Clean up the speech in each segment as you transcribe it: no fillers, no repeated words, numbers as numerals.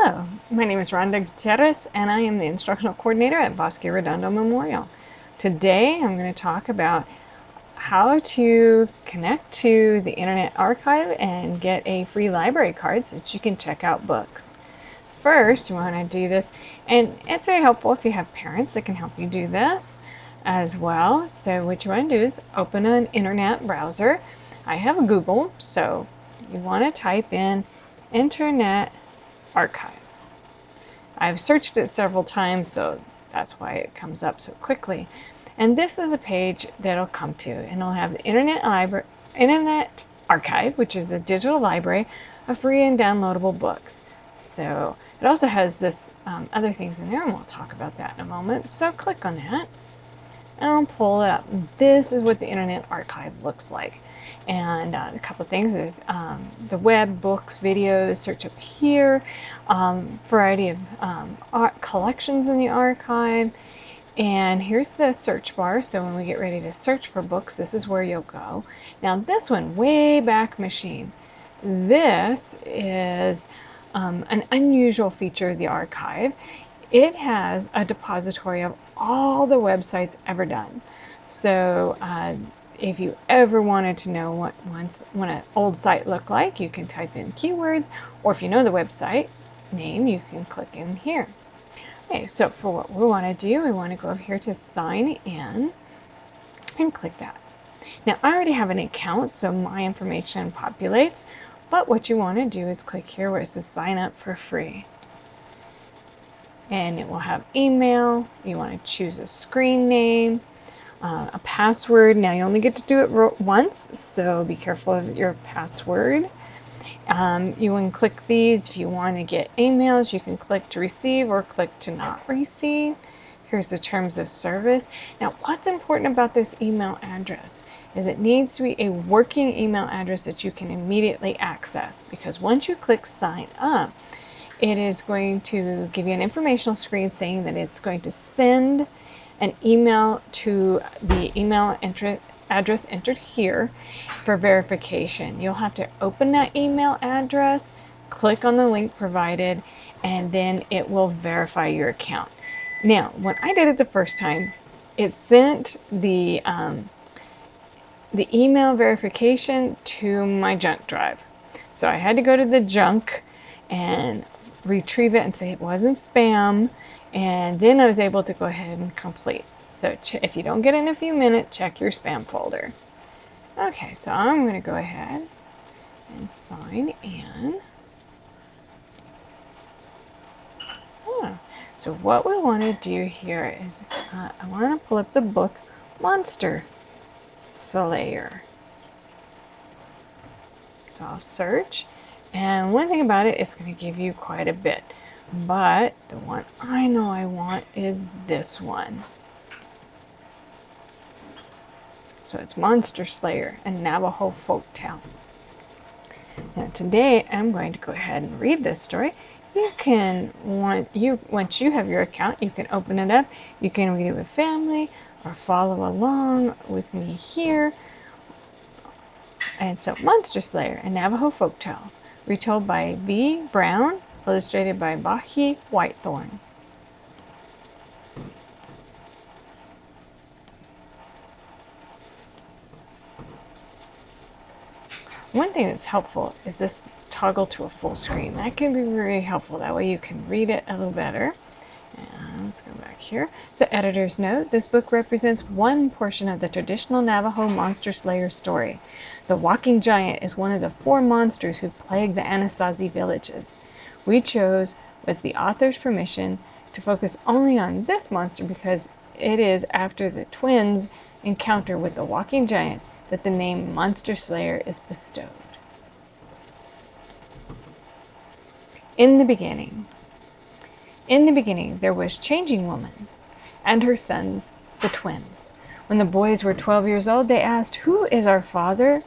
Hello, my name is Rhonda Gutierrez and I am the Instructional Coordinator at Bosque Redondo Memorial. Today I'm going to talk about how to connect to the Internet Archive and get a free library card so that you can check out books. First, you want to do this, and it's very helpful if you have parents that can help you do this as well. So what you want to do is open an internet browser. I have Google, so you want to type in Internet Archive. I've searched it several times, so that's why it comes up so quickly. And this is a page that'll come to, and it'll have the Internet Archive, which is a digital library of free and downloadable books. So it also has this other things in there, and we'll talk about that in a moment. So click on that, and I'll pull it up. This is what the Internet Archive looks like. And a couple of things, there's the web, books, videos, search up here, variety of art collections in the archive, and here's the search bar. So when we get ready to search for books, this is where you'll go. Now this one, Wayback Machine, this is an unusual feature of the archive. It has a depository of all the websites ever done. So if you ever wanted to know what an old site looked like, you can type in keywords, or if you know the website name, you can click in here. Okay, so for what we want to do, we want to go over here to sign in and click that. Now I already have an account, so my information populates, but what you want to do is click here where it says sign up for free. And it will have email. You want to choose a screen name, a password. Now you only get to do it once, so be careful of your password. You can click these. If you want to get emails, you can click to receive or click to not receive. Here's the terms of service. Now what's important about this email address is it needs to be a working email address that you can immediately access, because once you click sign up, it is going to give you an informational screen saying that it's going to send an email to the email address entered here for verification. You'll have to open that email address, click on the link provided, and then it will verify your account. Now, when I did it the first time, it sent the email verification to my junk drive. So I had to go to the junk and retrieve it and say it wasn't spam. And then I was able to go ahead and complete. So if you don't get it in a few minutes, check your spam folder. Okay, so I'm going to go ahead and sign in. So what we want to do here is I want to pull up the book Monster Slayer. So I'll search, and one thing about it, it's going to give you quite a bit. But the one I know I want is this one. So it's Monster Slayer, a Navajo folktale. Now today I'm going to go ahead and read this story. You can, once you have your account, you can open it up. You can read it with family or follow along with me here. And so Monster Slayer, a Navajo folktale, retold by B. Brown, illustrated by Bahi Whitethorn. One thing that's helpful is this toggle to a full screen. That can be very helpful. That way you can read it a little better. And let's go back here. So editor's note, this book represents one portion of the traditional Navajo Monster Slayer story. The walking giant is one of the 4 monsters who plague the Anasazi villages. We chose, with the author's permission, to focus only on this monster because it is after the twins' encounter with the walking giant that the name Monster Slayer is bestowed. In the beginning there was Changing Woman and her sons, the twins. When the boys were 12 years old, they asked, "Who is our father?"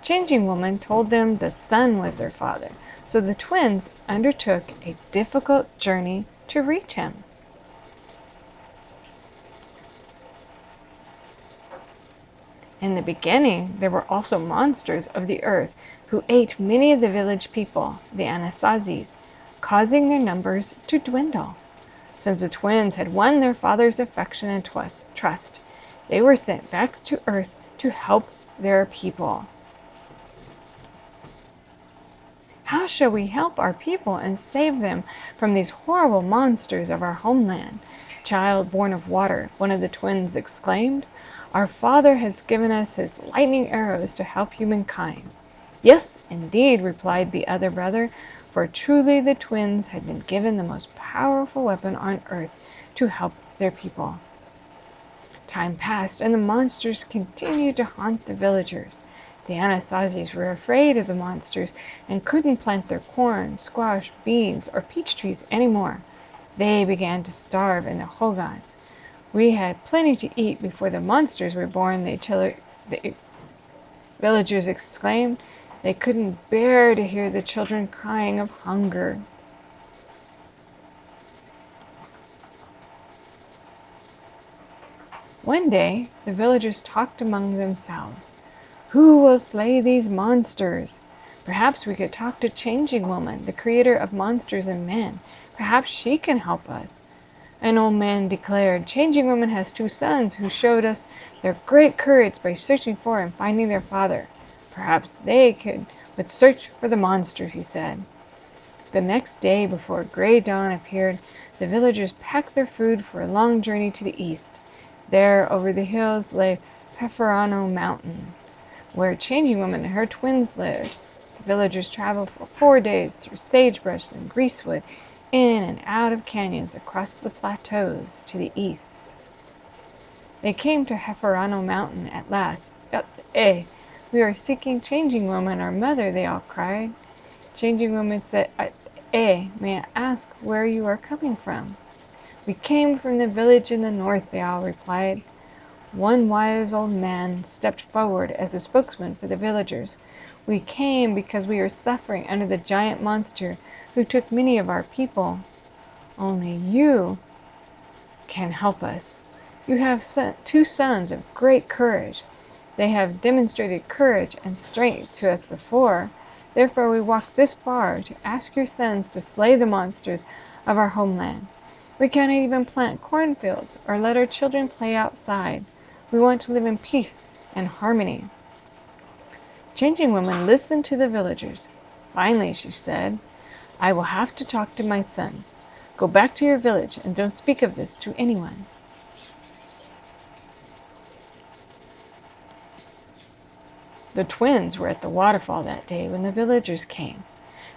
Changing Woman told them the sun was their father. So the twins undertook a difficult journey to reach him. In the beginning, there were also monsters of the earth who ate many of the village people, the Anasazis. causing their numbers to dwindle. Since the twins had won their father's affection and trust, they were sent back to Earth to help their people. How shall we help our people and save them from these horrible monsters of our homeland? Child born of water, one of the twins exclaimed. Our father has given us his lightning arrows to help humankind. Yes, indeed, replied the other brother, for truly the twins had been given the most powerful weapon on earth to help their people. Time passed, and the monsters continued to haunt the villagers. The Anasazis were afraid of the monsters and couldn't plant their corn, squash, beans, or peach trees anymore. They began to starve in the Hogans. We had plenty to eat before the monsters were born, the villagers exclaimed. They couldn't bear to hear the children crying of hunger. One day, the villagers talked among themselves. Who will slay these monsters? Perhaps we could talk to Changing Woman, the creator of monsters and men. Perhaps she can help us. An old man declared, Changing Woman has 2 sons who showed us their great courage by searching for and finding their father. Perhaps they would search for the monsters, he said. The next day, before gray dawn appeared, the villagers packed their food for a long journey to the east. There, over the hills, lay Peferano Mountain, where Changing Woman and her twins lived. The villagers traveled for 4 days through sagebrush and greasewood, in and out of canyons across the plateaus to the east. They came to Peferano Mountain at last. We are seeking Changing Woman, our mother, they all cried. Changing Woman said, may I ask where you are coming from? We came from the village in the north, they all replied. One wise old man stepped forward as a spokesman for the villagers. We came because we are suffering under the giant monster who took many of our people. Only you can help us. You have 2 sons of great courage. They have demonstrated courage and strength to us before. Therefore we walked this far to ask your sons to slay the monsters of our homeland. We cannot even plant cornfields or let our children play outside. We want to live in peace and harmony. Changing Woman listened to the villagers. Finally, she said, I will have to talk to my sons. Go back to your village and don't speak of this to anyone. The twins were at the waterfall that day when the villagers came.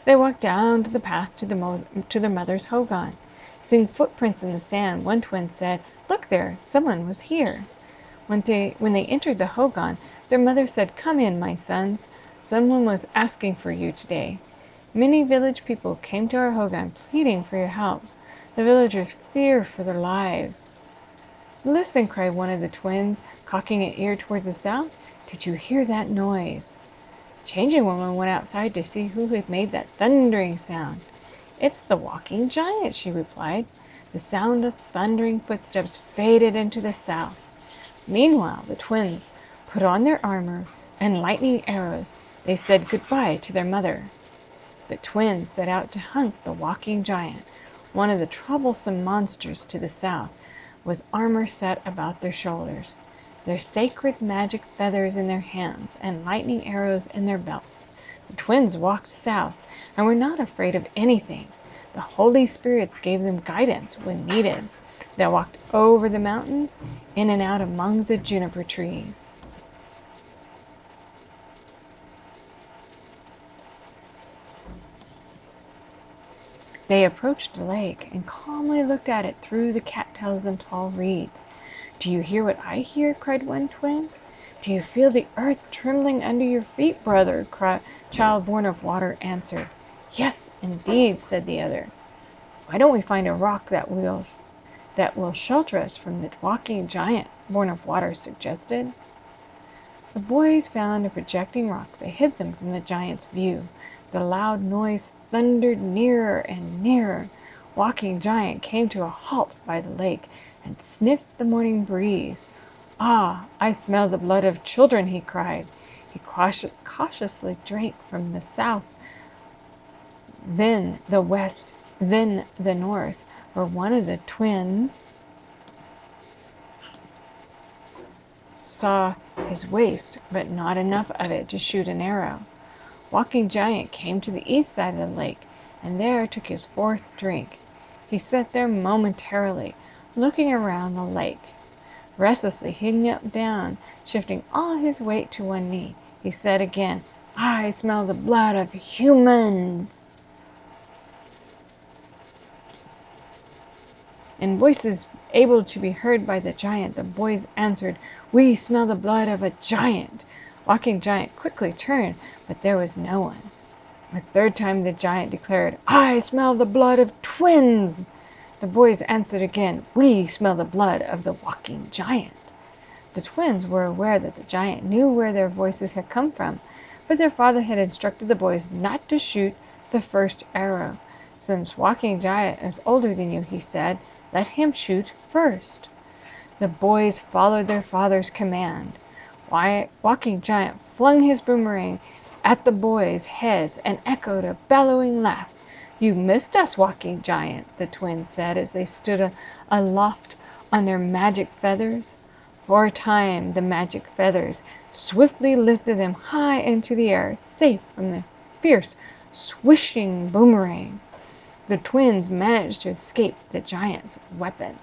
They walked down to the path to their mother's hogan. Seeing footprints in the sand, one twin said, Look there, someone was here. When they entered the hogan, their mother said, Come in, my sons. Someone was asking for you today. Many village people came to our hogan pleading for your help. The villagers fear for their lives. Listen, cried one of the twins, cocking an ear towards the south. Did you hear that noise? Changing Woman went outside to see who had made that thundering sound. It's the walking giant, she replied. The sound of thundering footsteps faded into the south. Meanwhile, the twins put on their armor and lightning arrows. They said goodbye to their mother. The twins set out to hunt the walking giant, one of the troublesome monsters to the south, with armor set about their shoulders, their sacred magic feathers in their hands, and lightning arrows in their belts. The twins walked south and were not afraid of anything. The Holy Spirits gave them guidance when needed. They walked over the mountains, in and out among the juniper trees. They approached the lake and calmly looked at it through the cattails and tall reeds. Do you hear what I hear? Cried one twin. Do you feel the earth trembling under your feet, brother? Child born of water answered. Yes, indeed, said the other. Why don't we find a rock that will shelter us from the walking giant? Born of water suggested. The boys found a projecting rock that hid them from the giant's view. The loud noise thundered nearer and nearer. Walking Giant came to a halt by the lake and sniffed the morning breeze. Ah, I smell the blood of children, he cried. He cautiously drank from the south then the west, then the north, where one of the twins saw his waist, but not enough of it to shoot an arrow. Walking Giant came to the east side of the lake, and there took his fourth drink. He sat there momentarily, looking around the lake. Restlessly he knelt down, shifting all his weight to one knee. He said again, "I smell the blood of humans." In voices able to be heard by the giant, the boys answered, "We smell the blood of a giant." Walking Giant quickly turned, but there was no one. A third time the giant declared, "I smell the blood of twins." The boys answered again, "We smell the blood of the walking giant." The twins were aware that the giant knew where their voices had come from, but their father had instructed the boys not to shoot the first arrow. "Since Walking Giant is older than you," he said, "let him shoot first." The boys followed their father's command. Walking Giant flung his boomerang at the boys' heads and echoed a bellowing laugh. "You missed us, Walking Giant," the twins said as they stood aloft on their magic feathers. For a time the magic feathers swiftly lifted them high into the air, safe from the fierce, swishing boomerang. The twins managed to escape the giant's weapon.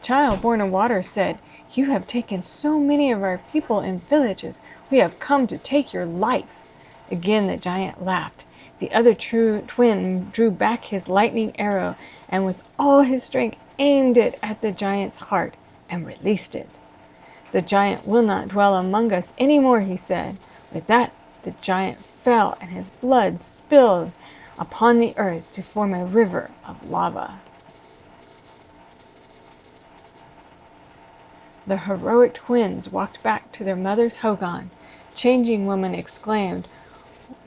Child Born of Water said, "You have taken so many of our people and villages. We have come to take your life." Again the giant laughed. The other twin drew back his lightning arrow and with all his strength aimed it at the giant's heart and released it. "The giant will not dwell among us any more," he said. With that the giant fell and his blood spilled upon the earth to form a river of lava. The heroic twins walked back to their mother's hogan. Changing Woman exclaimed,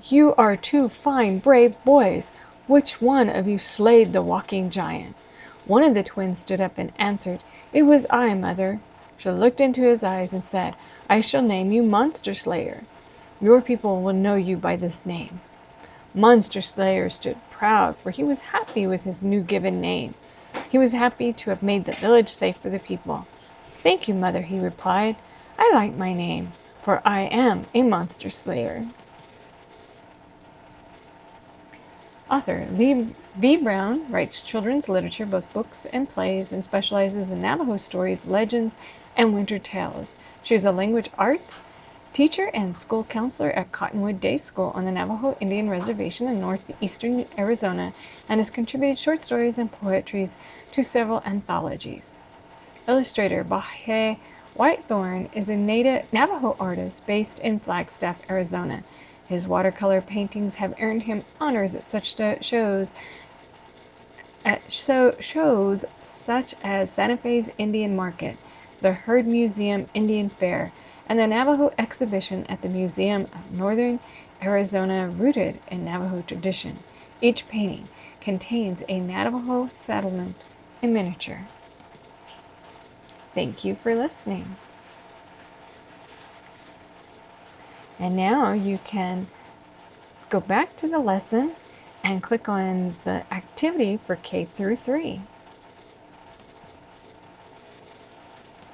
"You are two fine, brave boys. Which one of you slayed the walking giant?" One of the twins stood up and answered, "It was I, Mother." She looked into his eyes and said, "I shall name you Monster Slayer. Your people will know you by this name." Monster Slayer stood proud, for he was happy with his new given name. He was happy to have made the village safe for the people. "Thank you, Mother," he replied. "I like my name, for I am a monster slayer." Author V. Brown writes children's literature, both books and plays, and specializes in Navajo stories, legends, and winter tales. She is a language arts teacher and school counselor at Cottonwood Day School on the Navajo Indian Reservation in northeastern Arizona, and has contributed short stories and poetry to several anthologies. Illustrator Bahe Whitethorn is a Navajo artist based in Flagstaff, Arizona. His watercolor paintings have earned him honors at such shows such as Santa Fe's Indian Market, the Herd Museum Indian Fair, and the Navajo exhibition at the Museum of Northern Arizona, rooted in Navajo tradition. Each painting contains a Navajo settlement in miniature. Thank you for listening. And now you can go back to the lesson and click on the activity for K through 3.